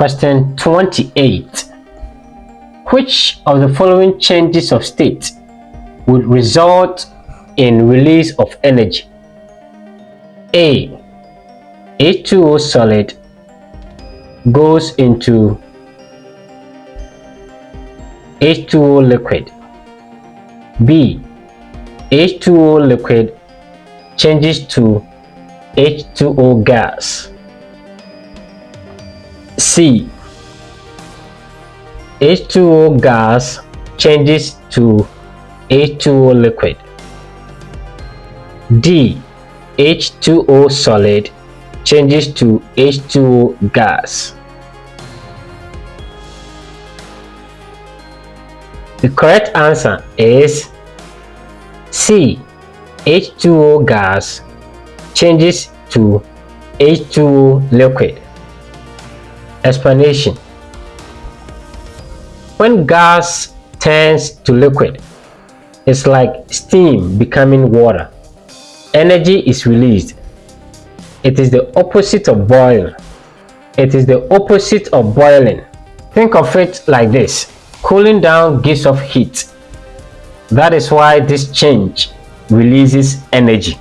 Question 28. Which of the following changes of state would result in release of energy? A. H2O solid goes into H2O liquid. B. H2O liquid changes to H2O gas. C. H2O gas changes to H2O liquid. D. H2O solid changes to H2O gas. The correct answer is C. H2O gas changes to H2O liquid. Explanation: when gas turns to liquid, it's like steam becoming water. Energy is released. It is the opposite of boiling. Think of it like this: cooling down gives off heat. That is why this change releases energy.